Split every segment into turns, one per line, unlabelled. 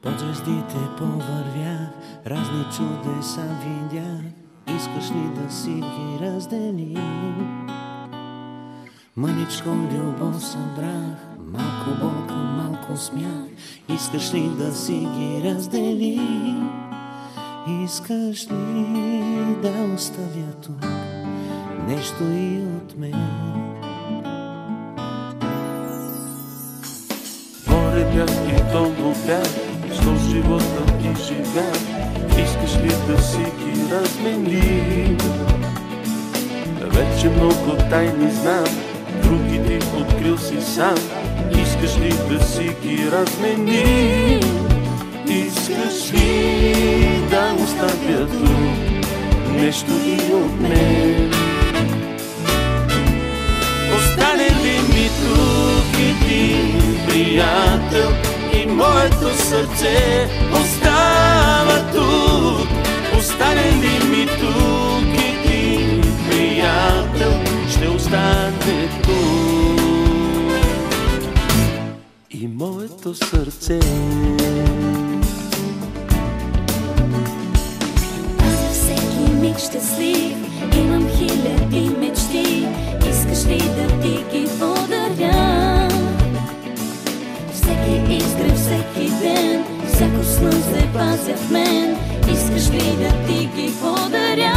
Под звездите повървях, разни чудеса видях. Искаш ли да си ги разделим? Мъничко любов събрах, малко болка, малко смях. Искаш ли да си ги разделим? Искаш ли да оставя тук нещо и от мен?
Море бях и дълго бях, сто живота и живях. Искаш ли да си ги разменим? Вече много тайни знам, други ти открил си сам. Искаш ли да си ги разменим? Искаш ли да оставя тук нещо и от мен? Остане ли ми тук един приятел и моето сърце остава тук? Остане ли ми тук един приятел, ще остане тук и моето сърце.
Щастлив, имам хиляди мечти. Искаш ли да ти ги подаря? Всеки изгрев, всеки ден, всяко слънце пазя в мен. Искаш ли да ти ги подаря?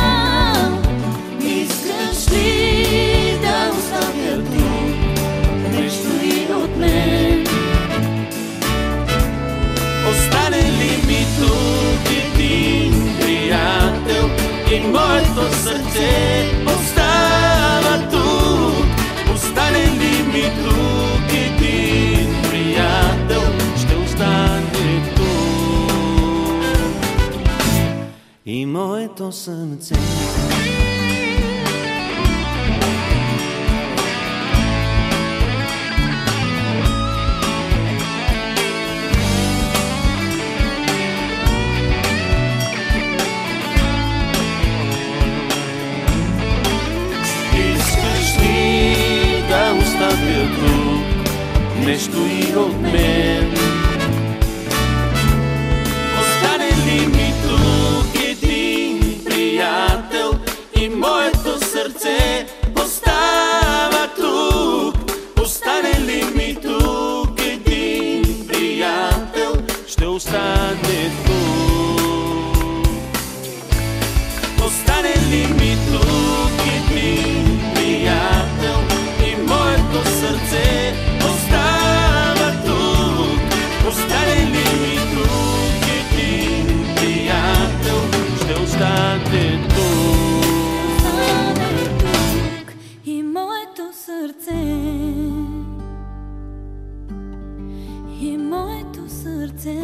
Искаш ли да оставя тук нещо и от мен?
Остане ли ми тук един приятел и моето сърце остава тук? Остане ли ми тук един приятел, ще остане тук
и моето сърце.
Оставя тук нещо и от мен. Остане ли ми тук един приятел и моето сърце остава тук? Остане ли ми тук един приятел, ще остане тук. Остане ли ми тук един приятел, моето сърце остава тук? Остане ли ми тук един приятел, ще остане тук.
Остане тук и моето сърце, и моето сърце.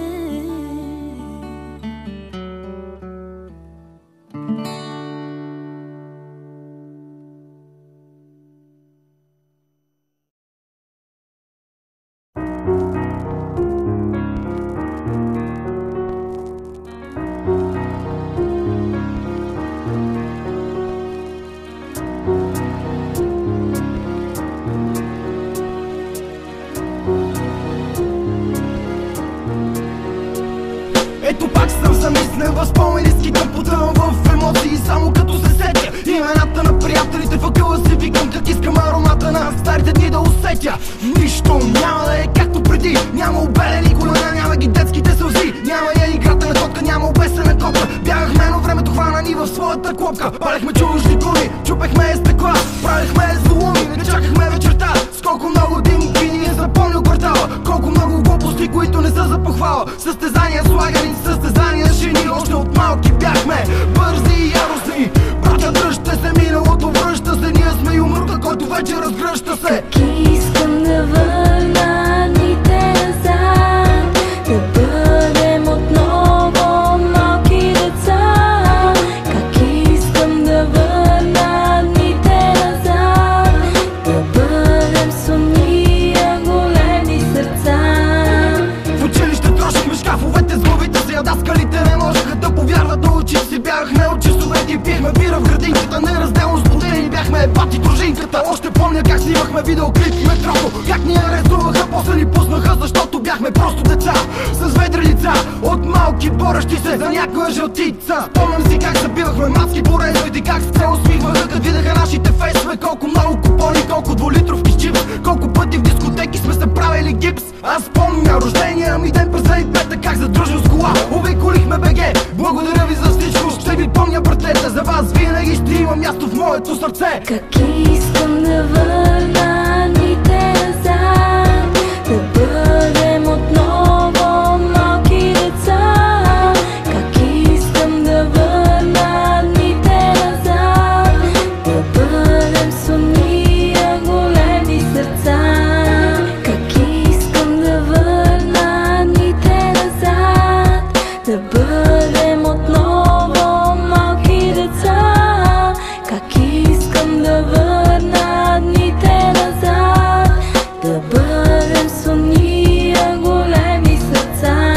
Ето пак съм замислен в спомени, скитам, потъвам в емоции, само като се сетя имената на приятелите, въгъла си викам, как искам аромата на старите дни да усетя. Нищо няма да е както преди, няма обелени колена, няма ги детските сълзи, няма я играта на котка, няма обесена копка. Бягахме, но времето хвана ни в своята клопка. Палехме чужди коли, чупехме стекла, правихме зломи, не чакахме вечерта. С колко много димки ни е запомнил квартала, колко много глупости, които не са за похвала. Състезания слагани, състезания жени, още от малки бяхме бързи и яростни. Братя, дръжте се, миналото връща се, ние сме юмрука, който вече разгръща се.
Как искам да върна дните назад, да бъдем отново малки деца. Как искам да върна дните назад, да бъдем с уния големи сърца.
В училище трошихме шкафовете с главите си, а даскалите не можеха да повярват на очи си. Бягахме от часовете и пихме бира в градинката, неразделно споделени бяхме бати дружинката. работа. Още помня как снимахме видеоклип в метрото, как ни арестуваха, после ни пуснаха, защото бяхме просто деца с ведри лица, от малки борещи се за някоя жълтица. Спомням си как забивахме маски по рейдовете, как се усмихваха, като видяха нашите фейсове. Колко много купони, колко двулитровки с чипс, колко пъти в дискотеки сме се правили гипс. Аз спомня рождения ми ден през 2005, как задружил с кола обиколихме БГ. Благодаря ви за всичко, ще ви помня братлета, за вас винаги ще има място в моето сърце.
Как искам да върна дните назад, да бъдем отново малки деца. Как искам да върна дните назад, да бъдем с уния големи сърца. Как искам да върна дните назад, да бъдем отново малки деца. Как искам да върна дните назад, да бъдем с уния големи сърца.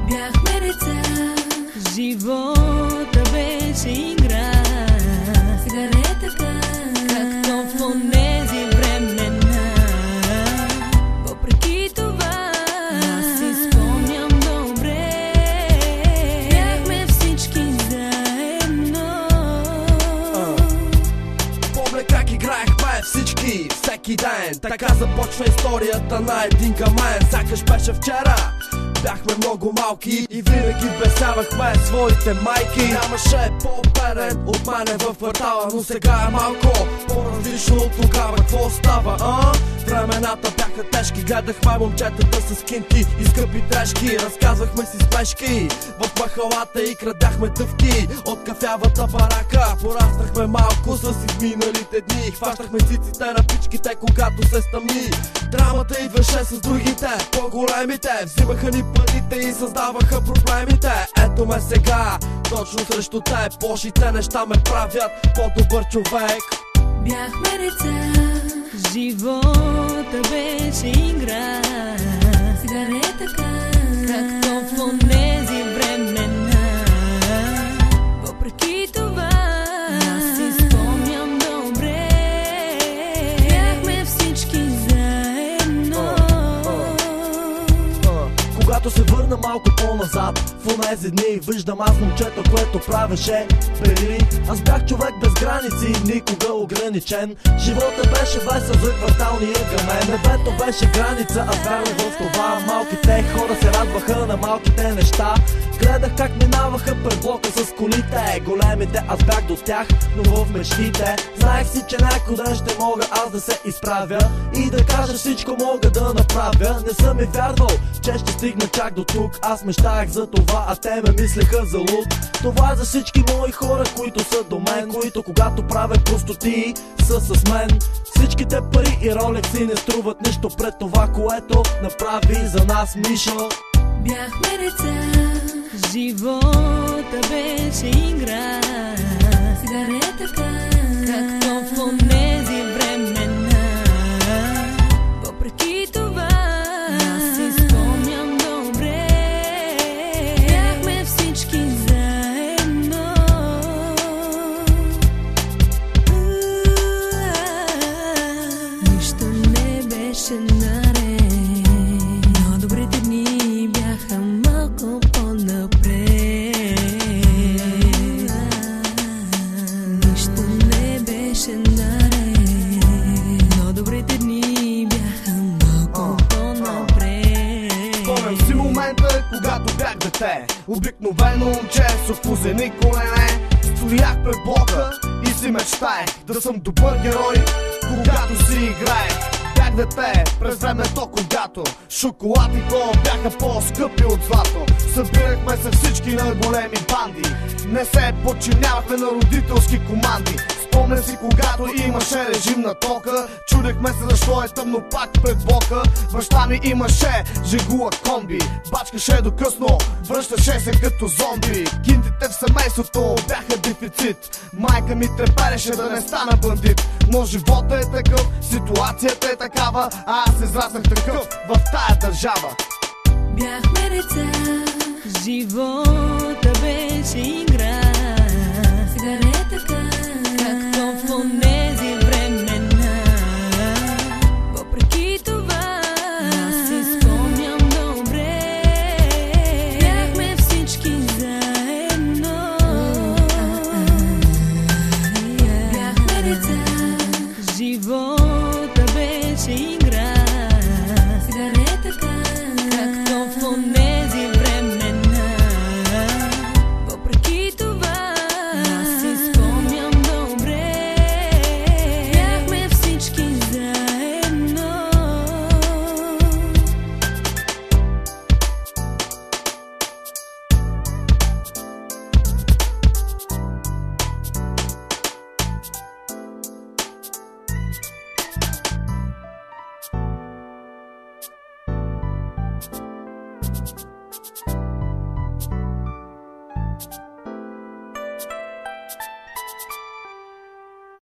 Бяхме деца, живота беше игра. Сега не е така, както в онези времена. Въпреки това, аз си спомням добре. Бяхме всички заедно.
Помня как играехме всички всеки ден. Така започва историята на един камен. Сякаш беше вчера. Бяхме много малки и винаги бесявахме своите майки. Нямаше по-беден от мене във квартала, но сега е малко по-различно от тогава. Какво става, а? Времената бяха тежки, гледахме момчетата с кинти и скъпи трешки. Разказвахме си смешки в махалата и крадяхме дъвки от кафявата барака. Пораснахме малко с изминалите дни, хващахме циците на пичките, когато се стъмни. Драмата идваше с другите, по-големите, взимаха ни парите и създаваха проблемите. Ето ме сега, точно срещу теб, лошите неща ме правят по-добър човек.
Бяхме деца, живота беше игра. Сега не е така, както в онези времена. Въпреки това, аз си спомням добре. Бяхме всички заедно.
Когато се върна малко по-назад, в онези дни виждам аз момчето, което правеше пери. Аз бях човек без граници, никога ограничен. Живота беше весел за кварталния гъмен. Небето беше граница, аз вярвах в това. Малките хора се радваха на малките неща. Гледах как минаваха пред блока с колите. Големите аз бях до тях, но в мечтите знаех си, че някой ден ще мога аз да се изправя и да кажа всичко мога да направя. Не съм и вярвал, че ще стигна чак до тук. Аз мечтаях за това, а те ме мислеха за луд. Това е за всички мои хора, които са до мен, които когато правят простоти са с мен. Всичките пари и ролекси не струват нищо пред това, което направи за нас Мишо.
Бяхме деца, живота беше игра. Сега не е така, както в онези времена. Въпреки това, аз си спомням добре. Бяхме всички заедно. Нищо не беше наред, но добрите дни бяха малко по-напред. Нищо не беше наред, но добрите дни бяха малко по-напред.
Спомням си момента, когато бях дете. Обикновено момче с опузени колене. Стоях пред блока и си мечтаех да съм добър герой, когато си играех. Бях дете през времето, когато шоколад и кола бяха по-скъпи от злато. Събирахме се всички на големи банди, Не се подчинявахме на родителски команди. Спомня си, когато имаше режим на тока, чудехме се защо е тъмно пак пред блока. Баща ми имаше жигула комби, бачкаше до късно, връщаше се като зомби. Кинтите в семейството бяха дефицит, майка ми трепереше да не стана бандит. Но живота е такъв, ситуацията е такава, а аз израснах такъв в тая държава.
Бяхме деца, живота беше игра.